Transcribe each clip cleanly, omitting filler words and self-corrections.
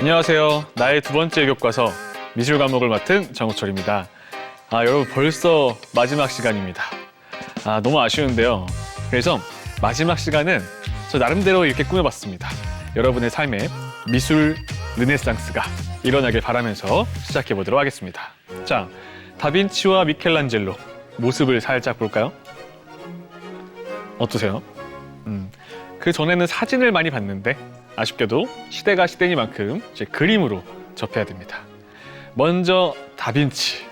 안녕하세요. 나의 두 번째 교과서 미술 과목을 맡은 정우철입니다. 여러분 벌써 마지막 시간입니다. 너무 아쉬운데요. 그래서 마지막 시간은 저 나름대로 이렇게 꾸며봤습니다. 여러분의 삶에 미술 르네상스가 일어나길 바라면서 시작해보도록 하겠습니다. 자, 다빈치와 미켈란젤로 모습을 살짝 볼까요? 어떠세요? 그 전에는 사진을 많이 봤는데 아쉽게도 시대가 시대니만큼 이제 그림으로 접해야 됩니다. 먼저 다빈치,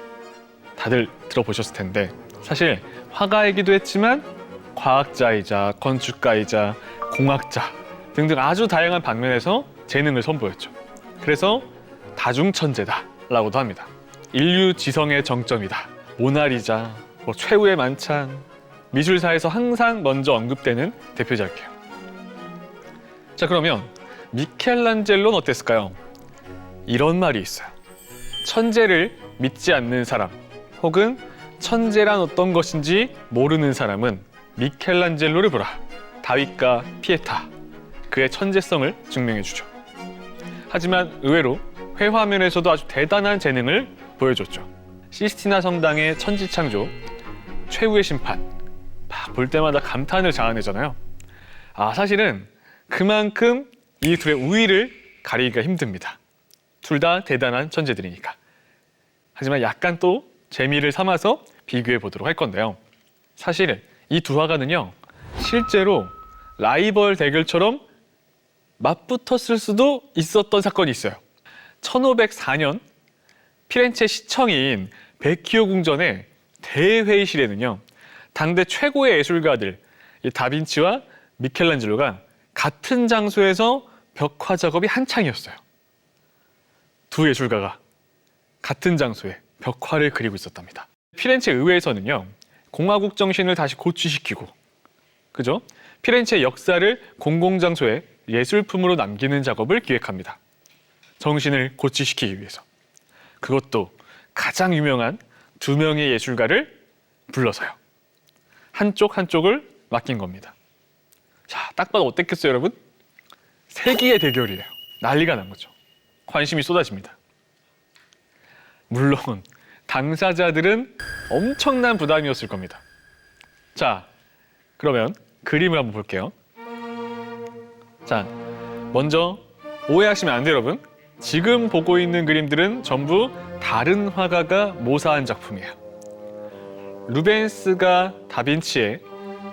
다들 들어보셨을 텐데 사실 화가이기도 했지만 과학자이자 건축가이자 공학자 등등 아주 다양한 방면에서 재능을 선보였죠. 그래서 다중천재다라고도 합니다. 인류 지성의 정점이다. 모나리자, 최후의 만찬, 미술사에서 항상 먼저 언급되는 대표작이에요. 자, 그러면 미켈란젤로는 어땠을까요? 이런 말이 있어요. 천재를 믿지 않는 사람 혹은 천재란 어떤 것인지 모르는 사람은 미켈란젤로를 보라. 다윗과 피에타, 그의 천재성을 증명해주죠. 하지만 의외로 회화면에서도 아주 대단한 재능을 보여줬죠. 시스티나 성당의 천지창조, 최후의 심판, 볼 때마다 감탄을 자아내잖아요. 사실은 그만큼 이 둘의 우위를 가리기가 힘듭니다. 둘 다 대단한 천재들이니까. 하지만 약간 또 재미를 삼아서 비교해 보도록 할 건데요. 사실 이 두 화가는요, 실제로 라이벌 대결처럼 맞붙었을 수도 있었던 사건이 있어요. 1504년 피렌체 시청인 베키오 궁전의 대회의실에는요, 당대 최고의 예술가들 다빈치와 미켈란젤로가 같은 장소에서 벽화 작업이 한창이었어요. 두 예술가가 같은 장소에 벽화를 그리고 있었답니다. 피렌체 의회에서는요, 공화국 정신을 다시 고취시키고, 그죠? 피렌체 역사를 공공장소에 예술품으로 남기는 작업을 기획합니다. 정신을 고취시키기 위해서. 그것도 가장 유명한 두 명의 예술가를 불러서요. 한쪽을 맡긴 겁니다. 자, 딱 봐도 어땠겠어요, 여러분? 세기의 대결이에요. 난리가 난 거죠. 관심이 쏟아집니다. 물론 당사자들은 엄청난 부담이었을 겁니다. 자, 그러면 그림을 한번 볼게요. 자, 먼저 오해하시면 안 돼요, 여러분. 지금 보고 있는 그림들은 전부 다른 화가가 모사한 작품이에요. 루벤스가 다빈치의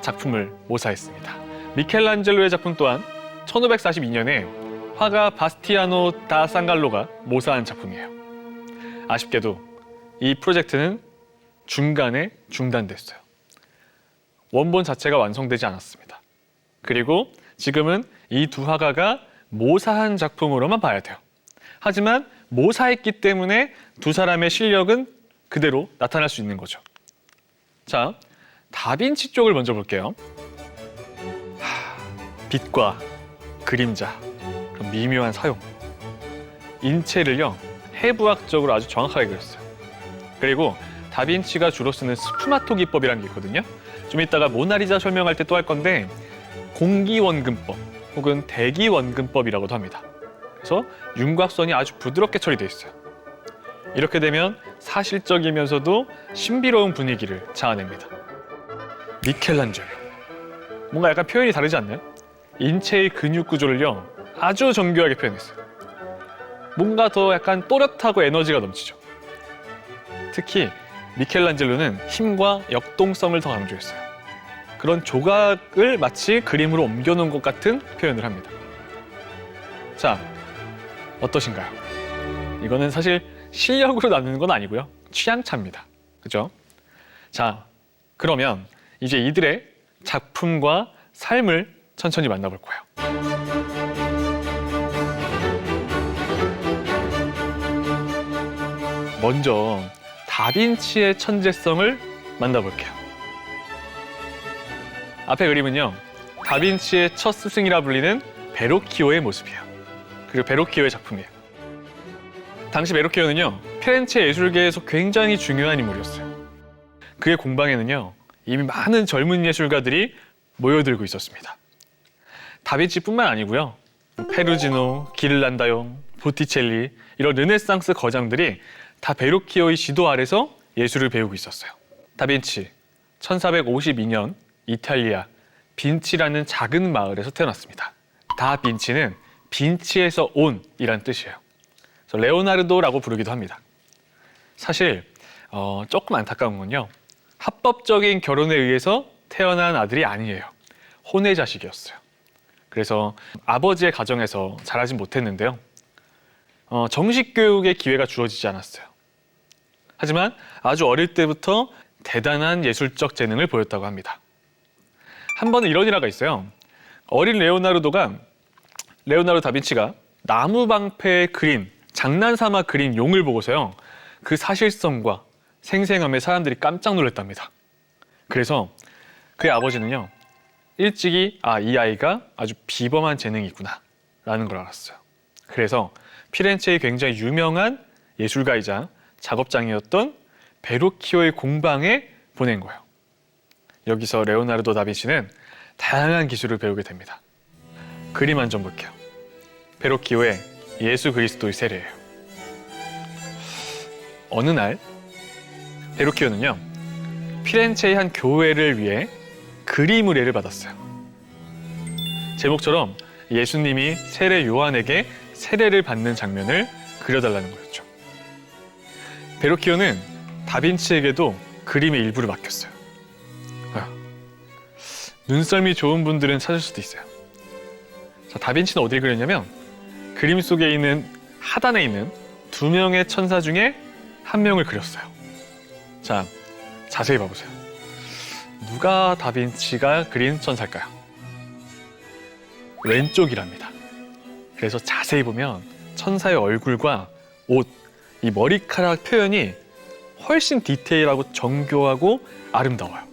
작품을 모사했습니다. 미켈란젤로의 작품 또한 1542년에 화가 바스티아노 다 상갈로가 모사한 작품이에요. 아쉽게도 이 프로젝트는 중간에 중단됐어요. 원본 자체가 완성되지 않았습니다. 그리고 지금은 이 두 화가가 모사한 작품으로만 봐야 돼요. 하지만 모사했기 때문에 두 사람의 실력은 그대로 나타날 수 있는 거죠. 자, 다빈치 쪽을 먼저 볼게요. 빛과 그림자, 그런 미묘한 사용, 인체를요 해부학적으로 아주 정확하게 그렸어요. 그리고 다빈치가 주로 쓰는 스푸마토 기법이라는 게 있거든요. 좀 이따가 모나리자 설명할 때 또 할 건데 공기원근법 혹은 대기원근법이라고도 합니다. 그래서 윤곽선이 아주 부드럽게 처리되어 있어요. 이렇게 되면 사실적이면서도 신비로운 분위기를 자아냅니다. 미켈란젤로, 뭔가 약간 표현이 다르지 않나요? 인체의 근육 구조를요 아주 정교하게 표현했어요. 뭔가 더 약간 또렷하고 에너지가 넘치죠. 특히 미켈란젤로는 힘과 역동성을 더 강조했어요. 그런 조각을 마치 그림으로 옮겨놓은 것 같은 표현을 합니다. 자, 어떠신가요? 이거는 사실 실력으로 나누는 건 아니고요, 취향차입니다. 그죠? 자, 그러면 이제 이들의 작품과 삶을 천천히 만나볼 거예요. 먼저 다빈치의 천재성을 만나볼게요. 앞에 그림은요, 다빈치의 첫 스승이라 불리는 베로키오의 모습이에요. 그리고 베로키오의 작품이에요. 당시 베로키오는요, 피렌체 예술계에서 굉장히 중요한 인물이었어요. 그의 공방에는요, 이미 많은 젊은 예술가들이 모여들고 있었습니다. 다빈치뿐만 아니고요, 페루지노, 기를란다용, 보티첼리 이런 르네상스 거장들이 다 베르키오의 지도 아래서 예술을 배우고 있었어요. 다빈치, 1452년 이탈리아 빈치라는 작은 마을에서 태어났습니다. 다 빈치는 빈치에서 온이란 뜻이에요. 그래서 레오나르도라고 부르기도 합니다. 사실 조금 안타까운 건요. 합법적인 결혼에 의해서 태어난 아들이 아니에요. 혼외 자식이었어요. 그래서 아버지의 가정에서 자라진 못했는데요. 정식 교육의 기회가 주어지지 않았어요. 하지만 아주 어릴 때부터 대단한 예술적 재능을 보였다고 합니다. 한 번은 이런 일화가 있어요. 어린 레오나르도 다빈치가 나무 방패에 그린, 장난삼아 그린 용을 보고서요. 그 사실성과 생생함에 사람들이 깜짝 놀랐답니다. 그래서 그의 아버지는요. 일찍이 이 아이가 아주 비범한 재능이 있구나 라는 걸 알았어요. 그래서 피렌체의 굉장히 유명한 예술가이자 작업장이었던 베르키오의 공방에 보낸 거예요. 여기서 레오나르도 다빈치는 다양한 기술을 배우게 됩니다. 그림 한 점 볼게요. 베르키오의 예수 그리스도의 세례예요. 어느 날 베르키오는요. 피렌체의 한 교회를 위해 그림 의뢰를 받았어요. 제목처럼 예수님이 세례 요한에게 세례를 받는 장면을 그려달라는 거였죠. 베르키오는 다빈치에게도 그림의 일부를 맡겼어요. 눈썰미 좋은 분들은 찾을 수도 있어요. 자, 다빈치는 어디를 그렸냐면 그림 속에 있는 하단에 있는 2명의 천사 중에 1명을 그렸어요. 자, 자세히 봐보세요. 누가 다빈치가 그린 천사일까요? 왼쪽이랍니다. 그래서 자세히 보면 천사의 얼굴과 옷, 이 머리카락 표현이 훨씬 디테일하고 정교하고 아름다워요.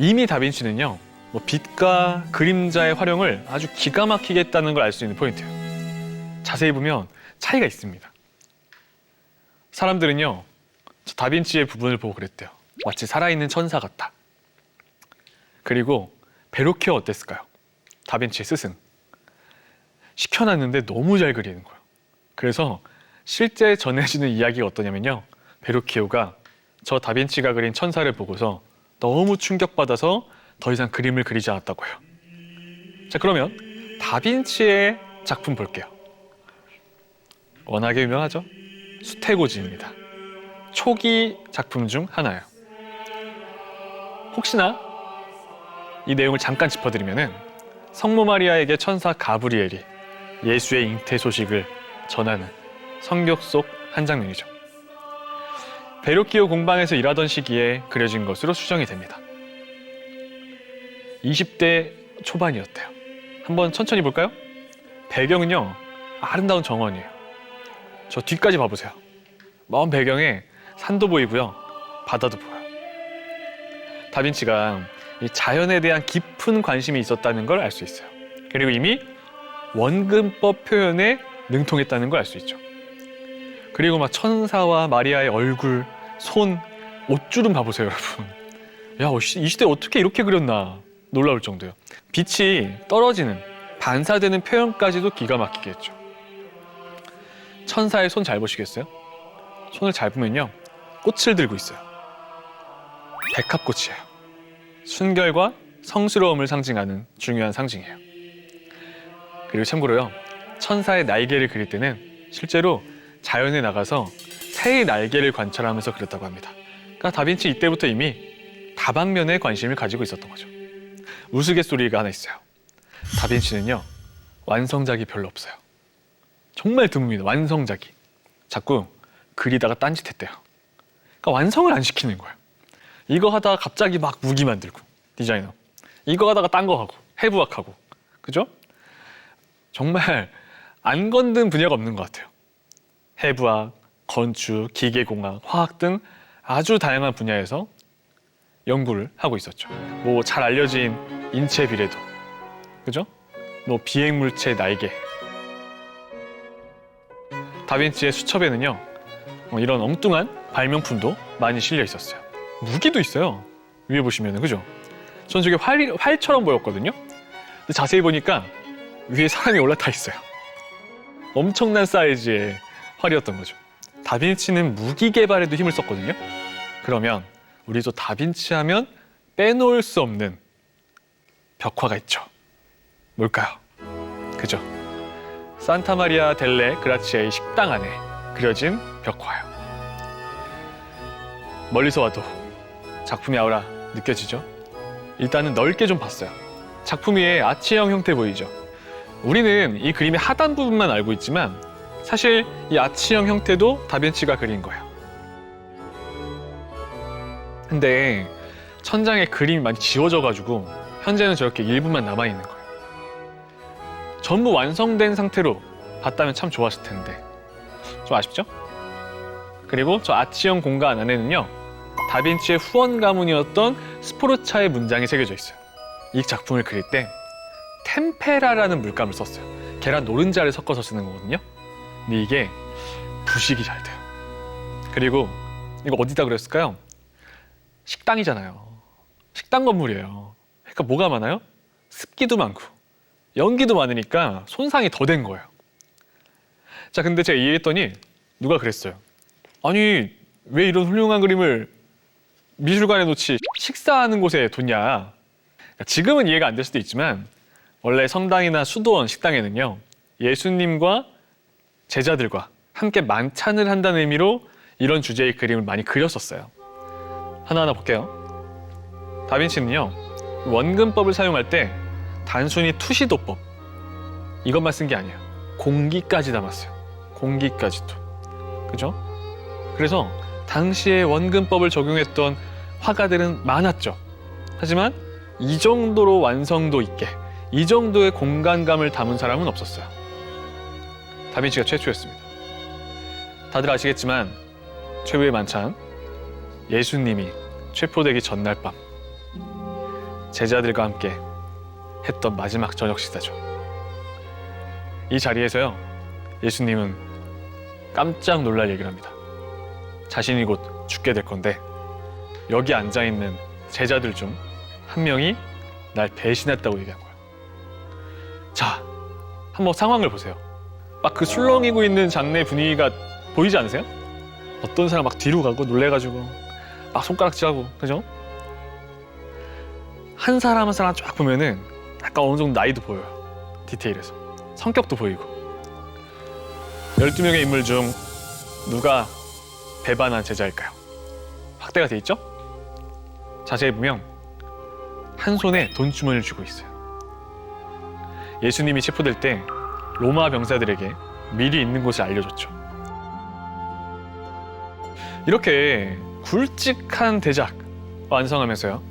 이미 다빈치는요, 빛과 그림자의 활용을 아주 기가 막히게 했다는 걸 알 수 있는 포인트예요. 자세히 보면 차이가 있습니다. 사람들은요, 다빈치의 부분을 보고 그랬대요. 마치 살아있는 천사 같다. 그리고 베르키오 어땠을까요? 다빈치의 스승. 시켜놨는데 너무 잘 그리는 거예요. 그래서 실제 전해지는 이야기가 어떠냐면요. 베르키오가 저 다빈치가 그린 천사를 보고서 너무 충격받아서 더 이상 그림을 그리지 않았다고 해요. 자, 그러면 다빈치의 작품 볼게요. 워낙에 유명하죠? 수태고지입니다. 초기 작품 중 하나예요. 혹시나 이 내용을 잠깐 짚어드리면은 성모 마리아에게 천사 가브리엘이 예수의 잉태 소식을 전하는 성경 속 한 장면이죠. 베르키오 공방에서 일하던 시기에 그려진 것으로 추정이 됩니다. 20대 초반이었대요. 한번 천천히 볼까요? 배경은요, 아름다운 정원이에요. 저 뒤까지 봐보세요. 먼 배경에 산도 보이고요, 바다도 보여요. 다빈치가 이 자연에 대한 깊은 관심이 있었다는 걸 알 수 있어요. 그리고 이미 원근법 표현에 능통했다는 걸 알 수 있죠. 그리고 막 천사와 마리아의 얼굴, 손, 옷주름 봐보세요, 여러분. 야, 이 시대에 어떻게 이렇게 그렸나 놀라울 정도예요. 빛이 떨어지는, 반사되는 표현까지도 기가 막히게 했죠. 천사의 손 잘 보시겠어요? 손을 잘 보면요, 꽃을 들고 있어요. 백합꽃이에요. 순결과 성스러움을 상징하는 중요한 상징이에요. 그리고 참고로요, 천사의 날개를 그릴 때는 실제로 자연에 나가서 새의 날개를 관찰하면서 그렸다고 합니다. 그러니까 다빈치 이때부터 이미 다방면에 관심을 가지고 있었던 거죠. 우스갯소리가 하나 있어요. 다빈치는요, 완성작이 별로 없어요. 정말 드뭅니다. 완성작이. 자꾸 그리다가 딴짓했대요. 그러니까 완성을 안 시키는 거예요. 이거 하다가 갑자기 막 무기 만들고, 디자이너. 이거 하다가 딴 거 하고, 해부학하고. 그죠? 정말 안 건든 분야가 없는 것 같아요. 해부학, 건축, 기계공학, 화학 등 아주 다양한 분야에서 연구를 하고 있었죠. 뭐 잘 알려진 인체 비례도, 그죠? 뭐 비행물체 날개. 다빈치의 수첩에는요, 이런 엉뚱한 발명품도 많이 실려 있었어요. 무기도 있어요. 위에 보시면은, 그죠? 전 저게 활처럼 보였거든요. 근데 자세히 보니까 위에 사람이 올라타 있어요. 엄청난 사이즈의 활이었던 거죠. 다빈치는 무기 개발에도 힘을 썼거든요. 그러면 우리도 다빈치 하면 빼놓을 수 없는 벽화가 있죠. 뭘까요? 그죠? 산타 마리아 델레 그라치아의 식당 안에 그려진 벽화요. 멀리서 와도 작품의 아우라 느껴지죠? 일단은 넓게 좀 봤어요. 작품 위에 아치형 형태 보이죠? 우리는 이 그림의 하단 부분만 알고 있지만 사실 이 아치형 형태도 다빈치가 그린 거예요. 근데 천장에 그림이 많이 지워져가지고 현재는 저렇게 일부만 남아있는 거예요. 전부 완성된 상태로 봤다면 참 좋았을 텐데 좀 아쉽죠? 그리고 저 아치형 공간 안에는요, 다빈치의 후원 가문이었던 스포르차의 문장이 새겨져 있어요. 이 작품을 그릴 때 템페라라는 물감을 썼어요. 계란 노른자를 섞어서 쓰는 거거든요. 근데 이게 부식이 잘 돼요. 그리고 이거 어디다 그렸을까요? 식당이잖아요. 식당 건물이에요. 그러니까 뭐가 많아요? 습기도 많고 연기도 많으니까 손상이 더 된 거예요. 자, 근데 제가 이해했더니 누가 그랬어요. 아니, 왜 이런 훌륭한 그림을 미술관에 놓지 식사하는 곳에 뒀냐. 지금은 이해가 안 될 수도 있지만 원래 성당이나 수도원, 식당에는요, 예수님과 제자들과 함께 만찬을 한다는 의미로 이런 주제의 그림을 많이 그렸었어요. 하나하나 볼게요. 다빈치는요, 원근법을 사용할 때 단순히 투시도법 이것만 쓴 게 아니에요. 공기까지 담았어요. 공기까지도. 그죠? 그래서 당시에 원근법을 적용했던 화가들은 많았죠. 하지만 이 정도로 완성도 있게, 이 정도의 공간감을 담은 사람은 없었어요. 다빈치가 최초였습니다. 다들 아시겠지만 최후의 만찬, 예수님이 체포되기 전날 밤 제자들과 함께 했던 마지막 저녁 식사죠. 이 자리에서요, 예수님은 깜짝 놀랄 얘기를 합니다. 자신이 곧 죽게 될 건데 여기 앉아있는 제자들 중 한 명이 날 배신했다고 얘기한 거예요. 자, 한번 상황을 보세요. 막 그 술렁이고 있는 장내 분위기가 보이지 않으세요? 어떤 사람 막 뒤로 가고 놀래가지고 막 손가락질하고, 그죠? 한 사람 한 사람 쫙 보면은 약간 어느 정도 나이도 보여요. 디테일에서. 성격도 보이고. 12명의 인물 중 누가 배반한 제자일까요? 확대가 돼 있죠? 자세히 보면 한 손에 돈주머니를 쥐고 있어요. 예수님이 체포될 때 로마 병사들에게 미리 있는 곳을 알려줬죠. 이렇게 굵직한 대작 완성하면서요,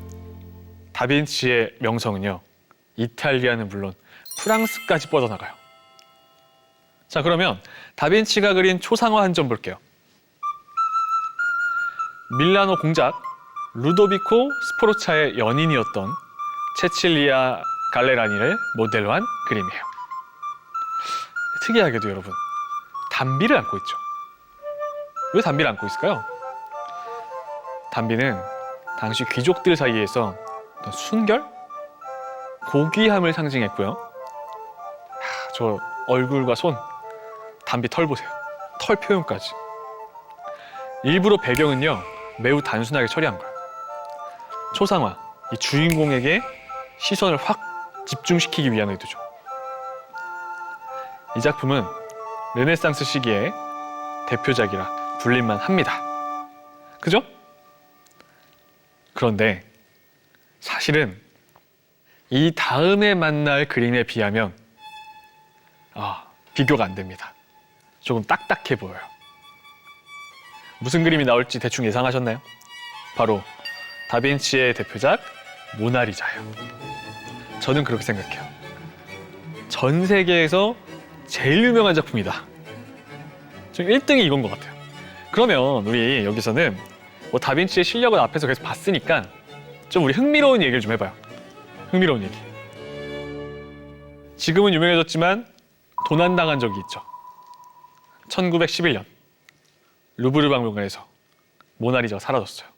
다빈치의 명성은요, 이탈리아는 물론 프랑스까지 뻗어나가요. 자, 그러면 다빈치가 그린 초상화 한 점 볼게요. 밀라노 공작 루도비코 스포르차의 연인이었던 체칠리아 갈레라니를 모델로 한 그림이에요. 특이하게도 여러분, 담비를 안고 있죠. 왜 담비를 안고 있을까요? 담비는 당시 귀족들 사이에서 어떤 순결? 고귀함을 상징했고요. 저 얼굴과 손, 담비 털 보세요. 털 표현까지. 일부러 배경은요, 매우 단순하게 처리한 거예요. 초상화, 이 주인공에게 시선을 확 집중시키기 위한 의도죠. 이 작품은 르네상스 시기의 대표작이라 불릴만 합니다. 그죠? 그런데 사실은 이 다음에 만날 그림에 비하면 비교가 안 됩니다. 조금 딱딱해 보여요. 무슨 그림이 나올지 대충 예상하셨나요? 바로 다빈치의 대표작 모나리자예요. 저는 그렇게 생각해요. 전 세계에서 제일 유명한 작품이다. 좀 1등이 이건 것 같아요. 그러면 우리 여기서는 뭐 다빈치의 실력을 앞에서 계속 봤으니까 좀 우리 흥미로운 얘기를 좀 해봐요. 흥미로운 얘기. 지금은 유명해졌지만 도난당한 적이 있죠. 1911년 루브르 박물관에서 모나리자가 사라졌어요.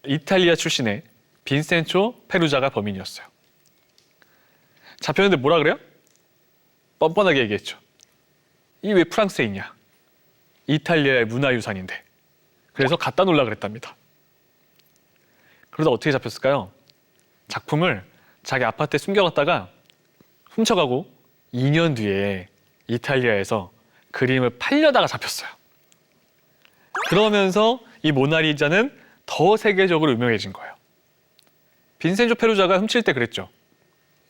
이탈리아 출신의 빈센초 페루자가 범인이었어요. 잡혔는데 뭐라 그래요? 뻔뻔하게 얘기했죠. 이 왜 프랑스에 있냐? 이탈리아의 문화유산인데. 그래서 갖다 놓으려 그랬답니다. 그러다 어떻게 잡혔을까요? 작품을 자기 아파트에 숨겨갔다가 훔쳐가고 2년 뒤에 이탈리아에서 그림을 팔려다가 잡혔어요. 그러면서 이 모나리자는 더 세계적으로 유명해진 거예요. 빈센조 페루자가 훔칠 때 그랬죠.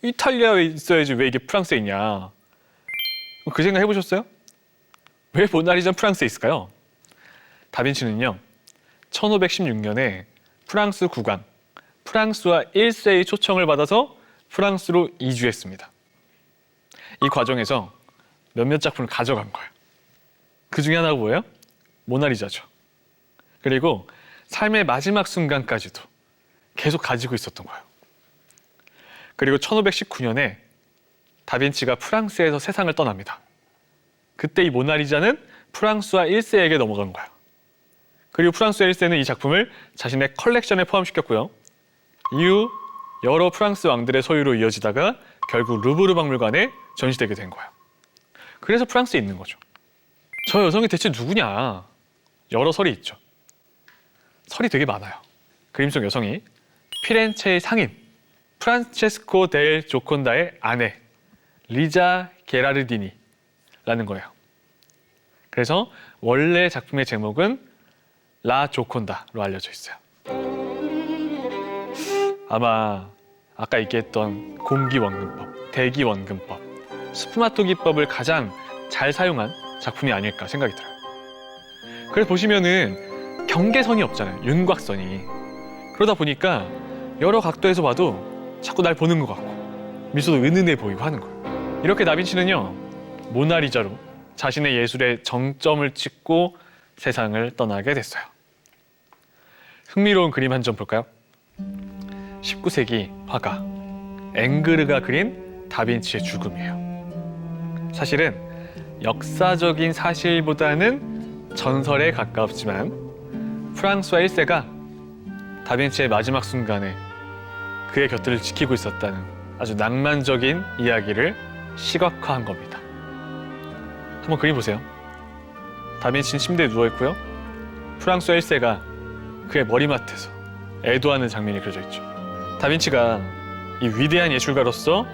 이탈리아에 있어야지 왜 이게 프랑스에 있냐. 그 생각 해보셨어요? 왜 모나리자는 프랑스에 있을까요? 다빈치는요, 1516년에 프랑스 국왕 프랑스와 1세의 초청을 받아서 프랑스로 이주했습니다. 이 과정에서 몇몇 작품을 가져간 거예요. 그 중에 하나가 뭐예요? 모나리자죠. 그리고 삶의 마지막 순간까지도 계속 가지고 있었던 거예요. 그리고 1519년에 다빈치가 프랑스에서 세상을 떠납니다. 그때 이 모나리자는 프랑스와 1세에게 넘어간 거예요. 그리고 프랑스와 1세는 이 작품을 자신의 컬렉션에 포함시켰고요. 이후 여러 프랑스 왕들의 소유로 이어지다가 결국 루브르 박물관에 전시되게 된 거예요. 그래서 프랑스에 있는 거죠. 저 여성이 대체 누구냐? 여러 설이 있죠. 설이 되게 많아요. 그림 속 여성이 피렌체의 상인 프란체스코 델 조콘다의 아내 리자 게라르디니라는 거예요. 그래서 원래 작품의 제목은 라 조콘다로 알려져 있어요. 아마 아까 얘기했던 공기원근법, 대기원근법, 스푸마토 기법을 가장 잘 사용한 작품이 아닐까 생각이 들어요. 그래서 보시면은 경계선이 없잖아요. 윤곽선이. 그러다 보니까 여러 각도에서 봐도 자꾸 날 보는 것 같고 미소도 은은해 보이고 하는 거예요. 이렇게 다빈치는요, 모나리자로 자신의 예술의 정점을 찍고 세상을 떠나게 됐어요. 흥미로운 그림 한 점 볼까요? 19세기 화가 앵그르가 그린 다빈치의 죽음이에요. 사실은 역사적인 사실보다는 전설에 가깝지만 프랑스와 1세가 다빈치의 마지막 순간에 그의 곁을 지키고 있었다는 아주 낭만적인 이야기를 시각화한 겁니다. 한번 그림 보세요. 다빈치는 침대에 누워있고요. 프랑스와 1세가 그의 머리맡에서 애도하는 장면이 그려져 있죠. 다빈치가 이 위대한 예술가로서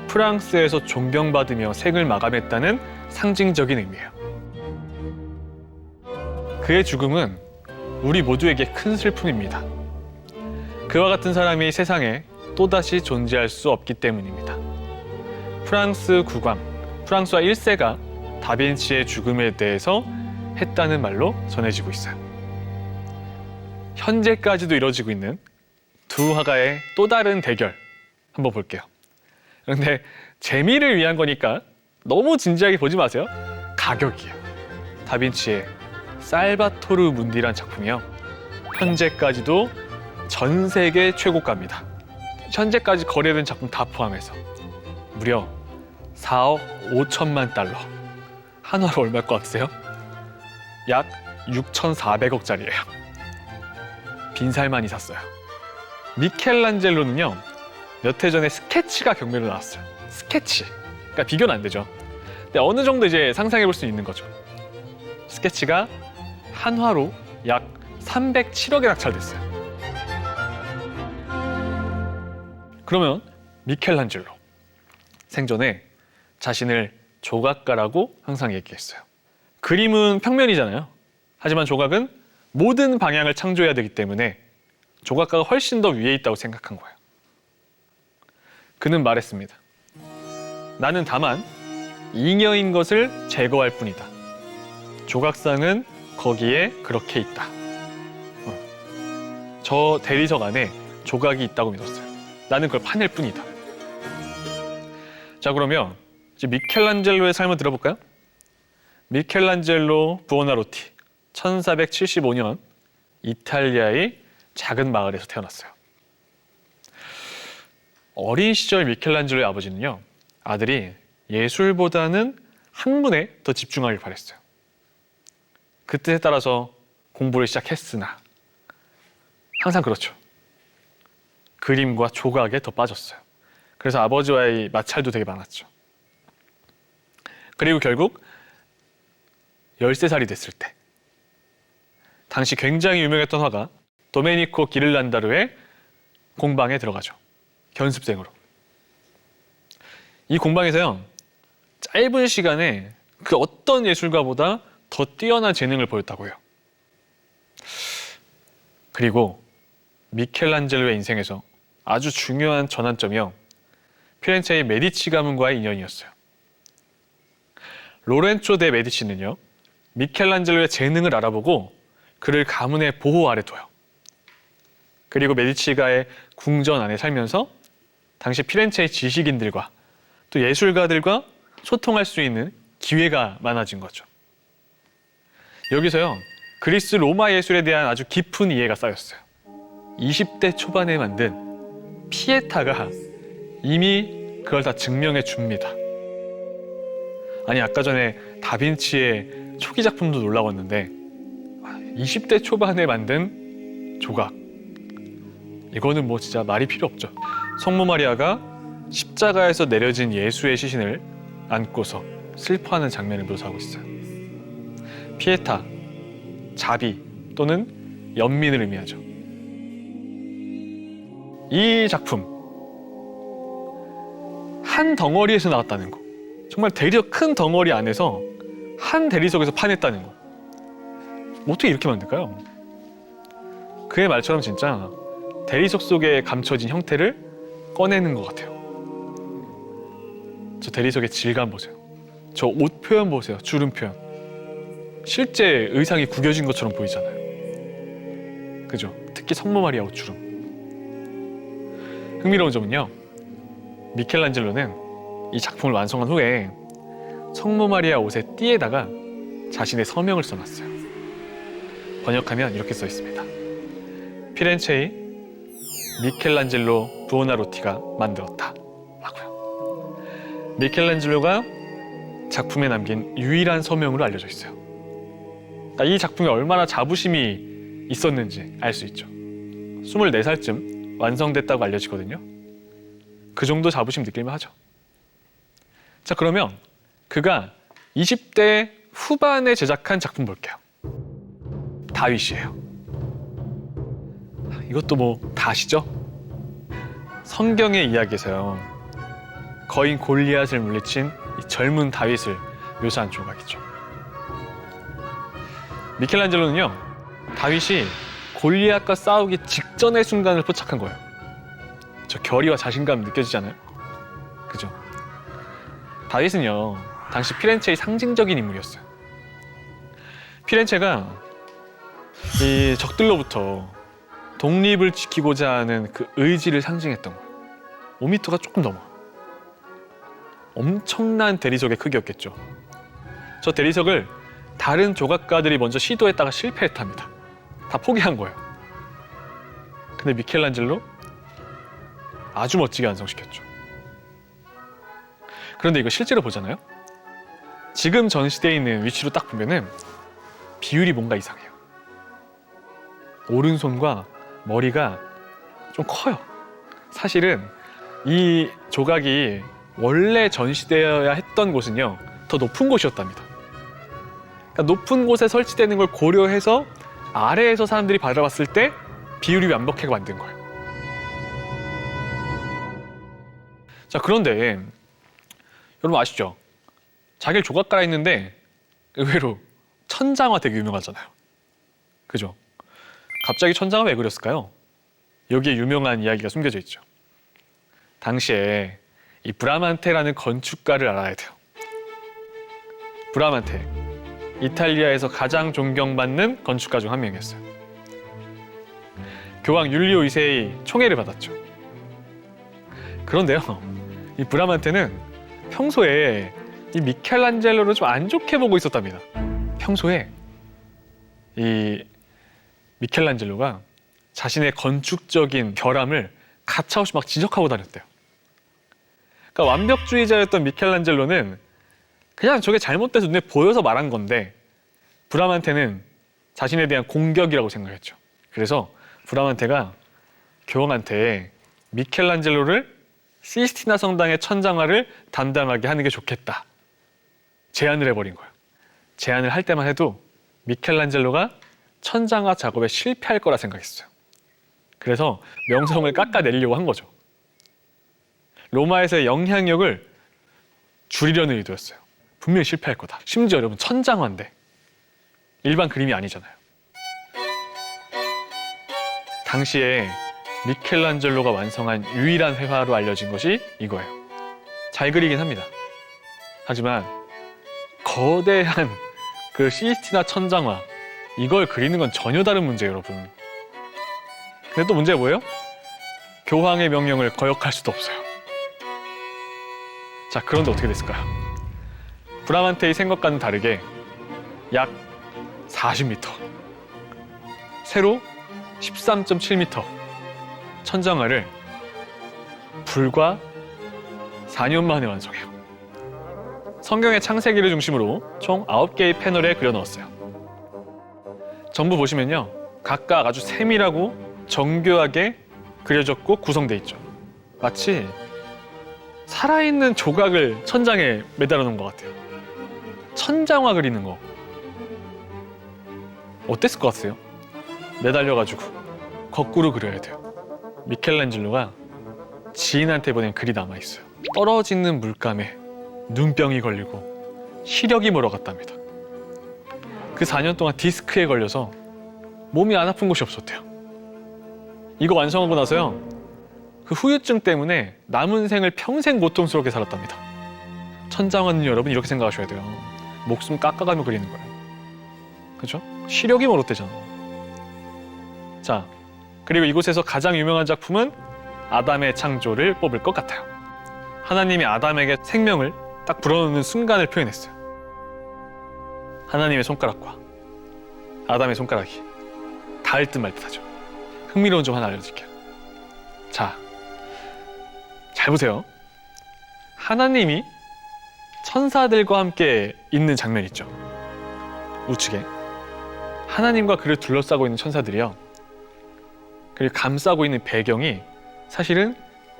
프랑스에서 존경받으며 생을 마감했다는 상징적인 의미예요. 그의 죽음은 우리 모두에게 큰 슬픔입니다. 그와 같은 사람이 세상에 또다시 존재할 수 없기 때문입니다. 프랑스 국왕, 프랑스와 1세가 다빈치의 죽음에 대해서 했다는 말로 전해지고 있어요. 현재까지도 이뤄지고 있는 두 화가의 또 다른 대결 한번 볼게요. 그런데 재미를 위한 거니까 너무 진지하게 보지 마세요. 가격이에요. 다빈치의 살바토르 문디란 작품이요. 현재까지도 전 세계 최고가입니다. 현재까지 거래된 작품 다 포함해서 무려 4억 5천만 달러. 한화로 얼마일 것 같으세요? 약 6,400억짜리예요. 빈살만이 샀어요. 미켈란젤로는요, 몇 해 전에 스케치가 경매로 나왔어요. 스케치. 그러니까 비교는 안 되죠. 근데 어느 정도 이제 상상해 볼 수 있는 거죠. 스케치가 한화로 약 307억에 낙찰됐어요. 그러면 미켈란젤로 생전에 자신을 조각가라고 항상 얘기했어요. 그림은 평면이잖아요. 하지만 조각은 모든 방향을 창조해야 되기 때문에 조각가가 훨씬 더 위에 있다고 생각한 거예요. 그는 말했습니다. 나는 다만 잉여인 것을 제거할 뿐이다. 조각상은 거기에 그렇게 있다. 저 대리석 안에 조각이 있다고 믿었어요. 나는 그걸 파낼 뿐이다. 자, 그러면 이제 미켈란젤로의 삶을 들어볼까요? 미켈란젤로 부오나로티, 1475년 이탈리아의 작은 마을에서 태어났어요. 어린 시절 미켈란젤로의 아버지는요, 아들이 예술보다는 학문에 더 집중하길 바랬어요. 그 뜻에 따라서 공부를 시작했으나 항상 그렇죠. 그림과 조각에 더 빠졌어요. 그래서 아버지와의 마찰도 되게 많았죠. 그리고 결국 13살이 됐을 때 당시 굉장히 유명했던 화가 도메니코 기를란다르의 공방에 들어가죠. 견습생으로. 이 공방에서요, 짧은 시간에 그 어떤 예술가보다 더 뛰어난 재능을 보였다고 해요. 그리고 미켈란젤로의 인생에서 아주 중요한 전환점이요, 피렌체의 메디치 가문과의 인연이었어요. 로렌초 데 메디치는요, 미켈란젤로의 재능을 알아보고 그를 가문의 보호 아래 둬요. 그리고 메디치가의 궁전 안에 살면서 당시 피렌체의 지식인들과 또 예술가들과 소통할 수 있는 기회가 많아진 거죠. 여기서요, 그리스 로마 예술에 대한 아주 깊은 이해가 쌓였어요. 20대 초반에 만든 피에타가 이미 그걸 다 증명해 줍니다. 아니, 아까 전에 다빈치의 초기 작품도 놀라웠는데 20대 초반에 만든 조각, 이거는 뭐 진짜 말이 필요 없죠. 성모 마리아가 십자가에서 내려진 예수의 시신을 안고서 슬퍼하는 장면을 묘사하고 있어요. 피에타, 자비 또는 연민을 의미하죠. 이 작품, 한 덩어리에서 나왔다는 거, 정말 대리석 큰 덩어리 안에서 한 대리석에서 파냈다는 거, 어떻게 이렇게 만들까요? 그의 말처럼 진짜 대리석 속에 감춰진 형태를 꺼내는 것 같아요. 저 대리석의 질감 보세요. 저 옷 표현 보세요. 주름 표현. 실제 의상이 구겨진 것처럼 보이잖아요. 그죠? 특히 성모 마리아 옷 주름. 흥미로운 점은요, 미켈란젤로는 이 작품을 완성한 후에 성모 마리아 옷의 띠에다가 자신의 서명을 써놨어요. 번역하면 이렇게 써 있습니다. 피렌체의 미켈란젤로 부오나로티가 만들었다 라고요. 미켈란젤로가 작품에 남긴 유일한 서명으로 알려져 있어요. 그러니까 이 작품에 얼마나 자부심이 있었는지 알 수 있죠. 24살쯤 완성됐다고 알려지거든요. 그 정도 자부심 느낄만 하죠. 자, 그러면 그가 20대 후반에 제작한 작품 볼게요. 다윗이에요. 이것도 뭐 다 아시죠? 성경의 이야기에서요, 거인 골리앗을 물리친 이 젊은 다윗을 묘사한 조각이죠. 미켈란젤로는요, 다윗이 골리앗과 싸우기 직전의 순간을 포착한 거예요. 저 결의와 자신감 느껴지잖아요. 그죠? 다윗은요, 당시 피렌체의 상징적인 인물이었어요. 피렌체가 이 적들로부터 독립을 지키고자 하는 그 의지를 상징했던 거예요. 5m가 조금 넘어. 엄청난 대리석의 크기였겠죠. 저 대리석을 다른 조각가들이 먼저 시도했다가 실패했답니다. 다 포기한 거예요. 근데 미켈란젤로 아주 멋지게 완성시켰죠. 그런데 이거 실제로 보잖아요. 지금 전시되어 있는 위치로 딱 보면은 비율이 뭔가 이상해요. 오른손과 머리가 좀 커요. 사실은 이 조각이 원래 전시되어야 했던 곳은요, 더 높은 곳이었답니다. 그러니까 높은 곳에 설치되는 걸 고려해서 아래에서 사람들이 바라봤을 때 비율이 완벽하게 만든 거예요. 자, 그런데 여러분 아시죠? 자기를 조각가라 했는데 의외로 천장화 되게 유명하잖아요. 그죠? 갑자기 천장화 왜 그렸을까요? 여기에 유명한 이야기가 숨겨져 있죠. 당시에 이 브라만테라는 건축가를 알아야 돼요. 브라만테, 이탈리아에서 가장 존경받는 건축가 중 한 명이었어요. 교황 율리오 2세의 총애를 받았죠. 그런데요, 이 브라만테는 평소에 이 미켈란젤로를 좀 안 좋게 보고 있었답니다. 평소에 이 미켈란젤로가 자신의 건축적인 결함을 가차없이 막 지적하고 다녔대요. 그러니까 완벽주의자였던 미켈란젤로는 그냥 저게 잘못돼서 눈에 보여서 말한 건데, 브라만테는 자신에 대한 공격이라고 생각했죠. 그래서 브라만테가 교황한테 미켈란젤로를 시스티나 성당의 천장화를 담당하게 하는 게 좋겠다, 제안을 해버린 거예요. 제안을 할 때만 해도 미켈란젤로가 천장화 작업에 실패할 거라 생각했어요. 그래서 명성을 깎아내리려고 한 거죠. 로마에서의 영향력을 줄이려는 의도였어요. 분명히 실패할 거다. 심지어 여러분 천장화인데 일반 그림이 아니잖아요. 당시에 미켈란젤로가 완성한 유일한 회화로 알려진 것이 이거예요. 잘 그리긴 합니다. 하지만 거대한 그 시스티나 천장화, 이걸 그리는 건 전혀 다른 문제예요, 여러분. 근데 또 문제가 뭐예요? 교황의 명령을 거역할 수도 없어요. 자, 그런데 어떻게 됐을까요? 브라만테의 생각과는 다르게 약 40m, 세로 13.7m 천장화를 불과 4년 만에 완성해요. 성경의 창세기를 중심으로 총 9개의 패널에 그려 넣었어요. 전부 보시면요, 각각 아주 세밀하고 정교하게 그려졌고 구성돼 있죠. 마치 살아있는 조각을 천장에 매달아 놓은 것 같아요. 천장화 그리는 거 어땠을 것 같아요? 매달려가지고 거꾸로 그려야 돼요. 미켈란젤로가 지인한테 보낸 글이 남아있어요. 떨어지는 물감에 눈병이 걸리고 시력이 멀어갔답니다. 그 4년 동안 디스크에 걸려서 몸이 안 아픈 곳이 없었대요. 이거 완성하고 나서요, 그 후유증 때문에 남은 생을 평생 고통스럽게 살았답니다. 천장화는 여러분 이렇게 생각하셔야 돼요. 목숨 깎아가며 그리는 거예요. 그렇죠? 시력이 멀었대잖아. 자, 그리고 이곳에서 가장 유명한 작품은 아담의 창조를 뽑을 것 같아요. 하나님이 아담에게 생명을 딱 불어넣는 순간을 표현했어요. 하나님의 손가락과 아담의 손가락이 닿을 듯 말 듯하죠. 흥미로운 점 하나 알려드릴게요. 자, 잘 보세요. 하나님이 천사들과 함께 있는 장면 있죠. 우측에 하나님과 그를 둘러싸고 있는 천사들이요, 그리고 감싸고 있는 배경이 사실은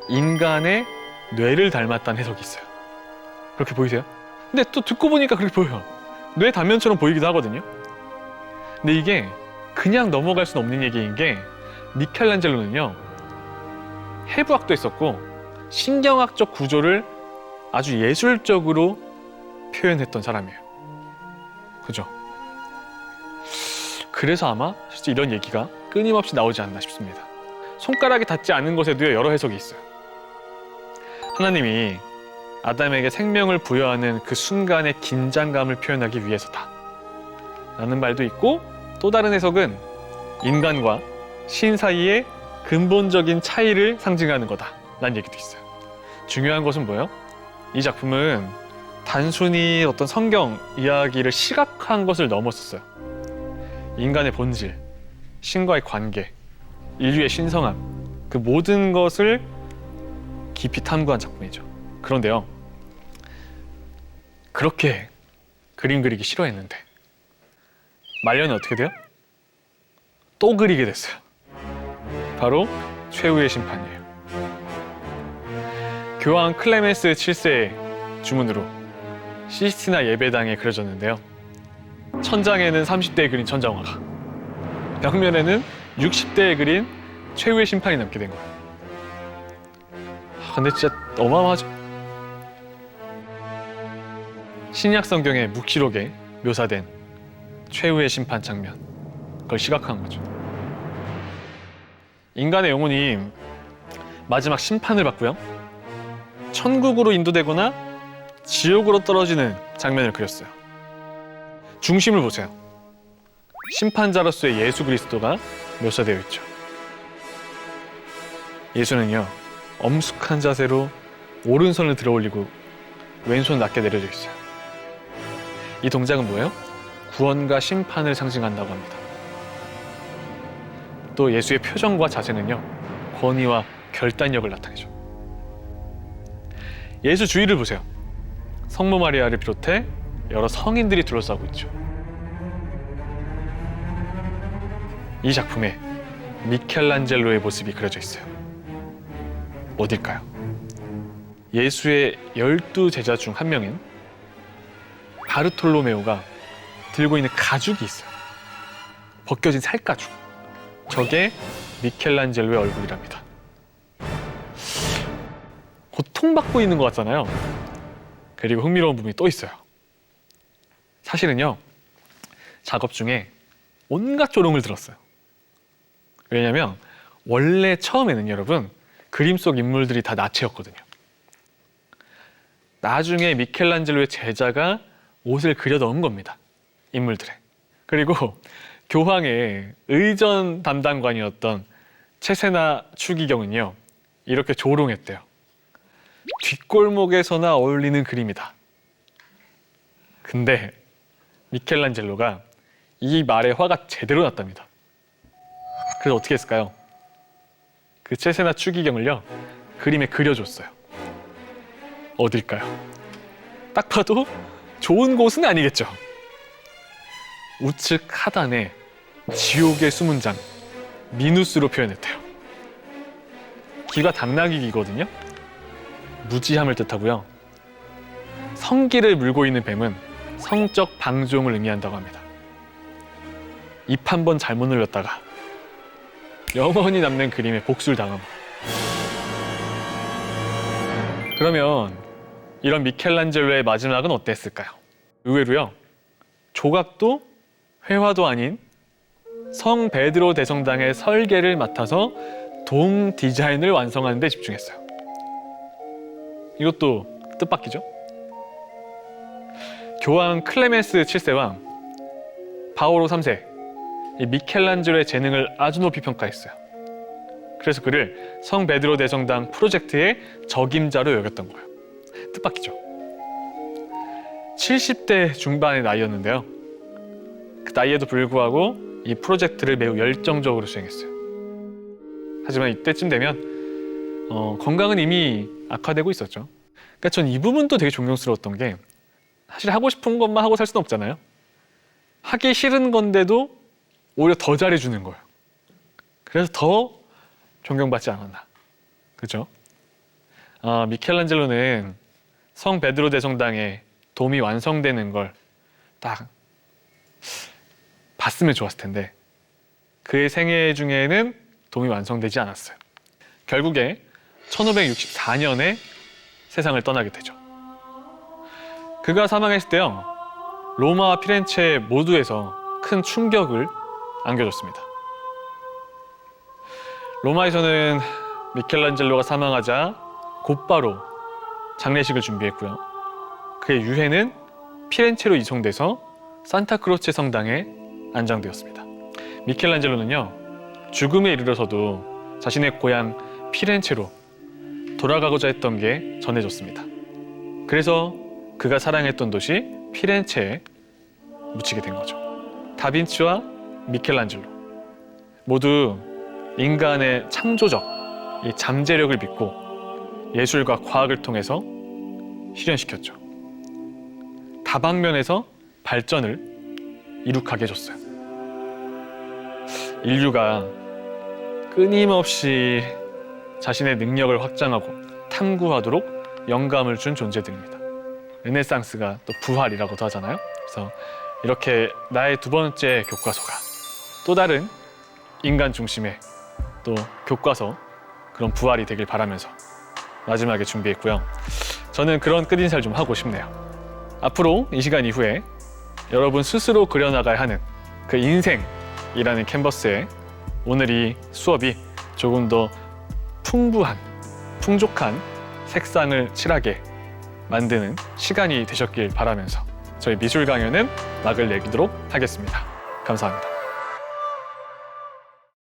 인간의 뇌를 닮았다는 해석이 있어요. 그렇게 보이세요? 근데 또 듣고 보니까 그렇게 보여요. 뇌 단면처럼 보이기도 하거든요. 근데 이게 그냥 넘어갈 수는 없는 얘기인 게, 미켈란젤로는요, 해부학도 했었고 신경학적 구조를 아주 예술적으로 표현했던 사람이에요. 그죠? 그래서 아마 실제 이런 얘기가 끊임없이 나오지 않나 싶습니다. 손가락이 닿지 않은 것에도 여러 해석이 있어요. 하나님이 아담에게 생명을 부여하는 그 순간의 긴장감을 표현하기 위해서다 라는 말도 있고, 또 다른 해석은 인간과 신 사이의 근본적인 차이를 상징하는 거다 라는 얘기도 있어요. 중요한 것은 뭐예요? 이 작품은 단순히 어떤 성경 이야기를 시각화한 것을 넘었었어요. 인간의 본질, 신과의 관계, 인류의 신성함, 그 모든 것을 깊이 탐구한 작품이죠. 그런데요, 그렇게 그림 그리기 싫어했는데 말년에 어떻게 돼요? 또 그리게 됐어요. 바로 최후의 심판이에요. 교황 클레멘스 7세의 주문으로 시스티나 예배당에 그려졌는데요, 천장에는 30대에 그린 천장화가, 벽면에는 60대에 그린 최후의 심판이 남게 된 거예요. 근데 진짜 어마어마하죠? 신약 성경의 묵시록에 묘사된 최후의 심판 장면, 그걸 시각화한 거죠. 인간의 영혼이 마지막 심판을 받고요, 천국으로 인도되거나 지옥으로 떨어지는 장면을 그렸어요. 중심을 보세요. 심판자로서의 예수 그리스도가 묘사되어 있죠. 예수는요, 엄숙한 자세로 오른손을 들어 올리고 왼손 낮게 내려져 있어요. 이 동작은 뭐예요? 구원과 심판을 상징한다고 합니다. 또 예수의 표정과 자세는요, 권위와 결단력을 나타내죠. 예수 주위를 보세요. 성모 마리아를 비롯해 여러 성인들이 둘러싸고 있죠. 이 작품에 미켈란젤로의 모습이 그려져 있어요. 어딜까요? 예수의 12 제자 중 한 명인 바르톨로메오가 들고 있는 가죽이 있어요. 벗겨진 살가죽. 저게 미켈란젤로의 얼굴이랍니다. 고통받고 있는 것 같잖아요. 그리고 흥미로운 부분이 또 있어요. 사실은요, 작업 중에 온갖 조롱을 들었어요. 왜냐면 원래 처음에는 여러분, 그림 속 인물들이 다 나체였거든요. 나중에 미켈란젤로의 제자가 옷을 그려 넣은 겁니다. 인물들에. 그리고 교황의 의전 담당관이었던 체세나 추기경은요, 이렇게 조롱했대요. 뒷골목에서나 어울리는 그림이다. 근데 미켈란젤로가 이 말에 화가 제대로 났답니다. 그래서 어떻게 했을까요? 그 체세나 추기경을요, 그림에 그려줬어요. 어딜까요? 딱 봐도 좋은 곳은 아니겠죠. 우측 하단에 지옥의 숨은 장, 미누스로 표현했대요. 기가 당나귀 기거든요. 무지함을 뜻하고요. 성기를 물고 있는 뱀은 성적 방종을 의미한다고 합니다. 입 한 번 잘못 눌렸다가 영원히 남는 그림에 복수를 당함. 그러면 이런 미켈란젤로의 마지막은 어땠을까요? 의외로요, 조각도 회화도 아닌 성 베드로 대성당의 설계를 맡아서 돔 디자인을 완성하는 데 집중했어요. 이것도 뜻밖이죠? 교황 클레멘스 7세와 바오로 3세, 이 미켈란젤로의 재능을 아주 높이 평가했어요. 그래서 그를 성 베드로 대성당 프로젝트의 적임자로 여겼던 거예요. 뜻밖이죠? 70대 중반의 나이였는데요. 그 나이에도 불구하고 이 프로젝트를 매우 열정적으로 수행했어요. 하지만 이때쯤 되면 건강은 이미 악화되고 있었죠. 그러니까 전 이 부분도 되게 존경스러웠던 게, 사실 하고 싶은 것만 하고 살 수는 없잖아요. 하기 싫은 건데도 오히려 더 잘해주는 거예요. 그래서 더 존경받지 않았나. 그죠? 미켈란젤로는 성 베드로 대성당의 돔이 완성되는 걸 딱 봤으면 좋았을 텐데, 그의 생애 중에는 돔이 완성되지 않았어요. 결국에 1564년에 세상을 떠나게 되죠. 그가 사망했을 때요, 로마와 피렌체 모두에서 큰 충격을 안겨줬습니다. 로마에서는 미켈란젤로가 사망하자 곧바로 장례식을 준비했고요. 그의 유해는 피렌체로 이송돼서 산타크로체 성당에 안장되었습니다. 미켈란젤로는요, 죽음에 이르러서도 자신의 고향 피렌체로 돌아가고자 했던 게 전해졌습니다. 그래서 그가 사랑했던 도시 피렌체에 묻히게 된 거죠. 다빈치와 미켈란젤로 모두 인간의 창조적 이 잠재력을 믿고 예술과 과학을 통해서 실현시켰죠. 다방면에서 발전을 이룩하게 해줬어요. 인류가 끊임없이 자신의 능력을 확장하고 탐구하도록 영감을 준 존재들입니다. 르네상스가 또 부활이라고도 하잖아요. 그래서 이렇게 나의 두 번째 교과서가 또 다른 인간 중심의 또 교과서, 그런 부활이 되길 바라면서 마지막에 준비했고요. 저는 그런 끝인사를 좀 하고 싶네요. 앞으로 이 시간 이후에 여러분 스스로 그려나가야 하는 그 인생이라는 캔버스에 오늘 이 수업이 조금 더 풍부한, 풍족한 색상을 칠하게 만드는 시간이 되셨길 바라면서 저희 미술 강연은 막을 내리도록 하겠습니다. 감사합니다.